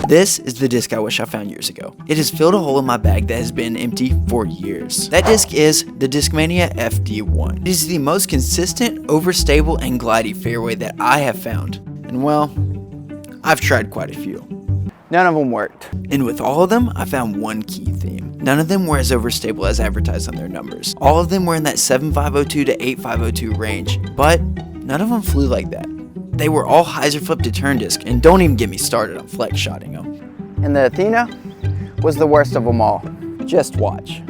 This is the disc I wish I found years ago. It has filled a hole in my bag that has been empty for years. That disc is the Discmania FD1. It is the most consistent, overstable, and glidey fairway that I have found. And well, I've tried quite a few. None of them worked. And with all of them, I found one key theme. None of them were as overstable as advertised on their numbers. All of them were in that 7502 to 8502 range, but none of them flew like that. They were all hyzer flip to turn disc, and don't even get me started on flex shotting them. And the Athena was the worst of them all. Just watch.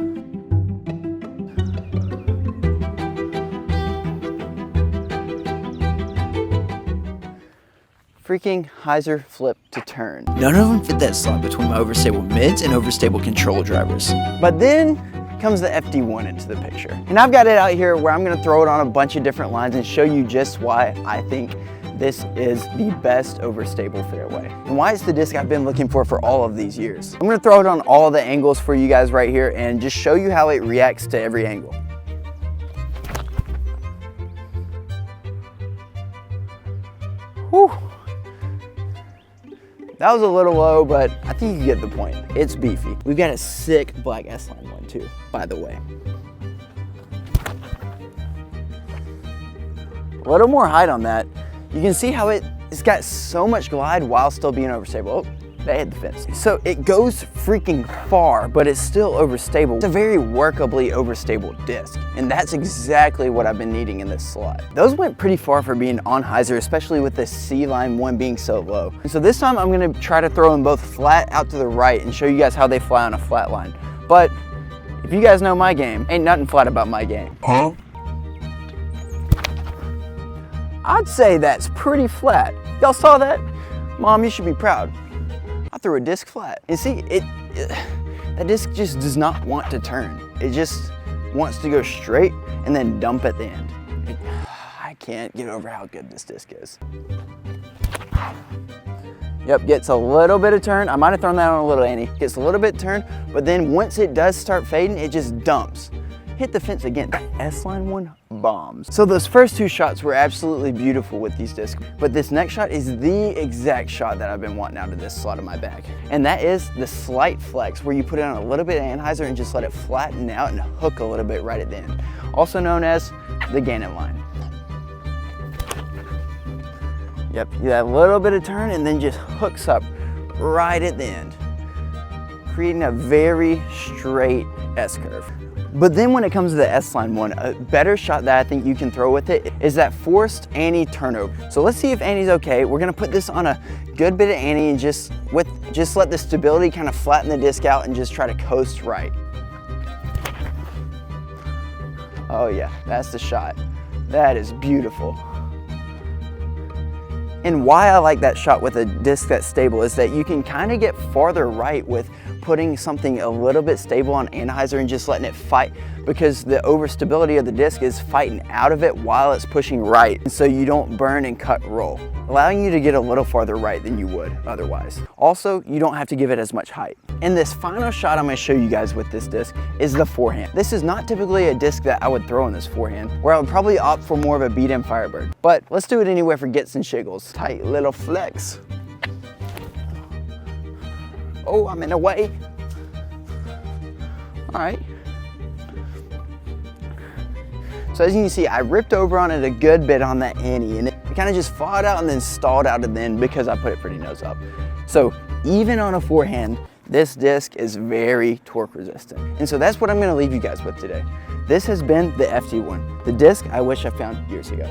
Freaking hyzer flip to turn. None of them fit that slot between my overstable mids and overstable control drivers. But then comes the FD1 into the picture. And I've got it out here where I'm gonna throw it on a bunch of different lines and show you just why I think this is the best overstable fairway. And why it's the disc I've been looking for all of these years. I'm gonna throw it on all the angles for you guys right here and just show you how it reacts to every angle. Whew. That was a little low, but I think you get the point. It's beefy. We've got a sick black S-line one too, by the way. A little more height on that. You can see how it's got so much glide while still being overstable. Oh, that hit the fence. So it goes freaking far, but it's still overstable. It's a very workably overstable disc, and that's exactly what I've been needing in this slot. Those went pretty far for being on hyzer, especially with the C-line one being so low. And so this time I'm gonna try to throw them both flat out to the right and show you guys how they fly on a flat line. But if you guys know my game, ain't nothing flat about my game. Huh? I'd say that's pretty flat. Y'all saw that? Mom, you should be proud. I threw a disc flat. And see, that disc just does not want to turn. It just wants to go straight and then dump at the end. I can't get over how good this disc is. Yep, gets a little bit of turn. I might have thrown that on a little Annie. Gets a little bit of turn, but then once it does start fading, it just dumps. Hit the fence again. That S-line one bombs. So those first two shots were absolutely beautiful with these discs, but this next shot is the exact shot that I've been wanting out of this slot of my bag. And that is the slight flex, where you put it on a little bit of anhyzer and just let it flatten out and hook a little bit right at the end. Also known as the Gannon line. Yep, you have a little bit of turn and then just hooks up right at the end, creating a very straight S-curve. But then when it comes to the S-line one, a better shot that I think you can throw with it is that forced Annie turnover. So let's see if Annie's okay. We're gonna put this on a good bit of Annie and just let the stability kind of flatten the disc out and just try to coast right. Oh yeah, that's the shot. That is beautiful. And why I like that shot with a disc that's stable is that you can kind of get farther right with putting something a little bit stable on anhyzer and just letting it fight, because the overstability of the disc is fighting out of it while it's pushing right, and so you don't burn and cut roll, allowing you to get a little farther right than you would otherwise. Also, you don't have to give it as much height. And this final shot I'm going to show you guys with this disc is the forehand. This is not typically a disc that I would throw in this forehand, where I would probably opt for more of a beat-in Firebird, but let's do it anyway for gets and shiggles. Tight little flex. Oh, I'm in the way. All right. So as you can see, I ripped over on it a good bit on that Annie, and it kind of just fought out and then stalled out at the end because I put it pretty nose up. So even on a forehand, this disc is very torque resistant. And so that's what I'm gonna leave you guys with today. This has been the FD1, the disc I wish I found years ago.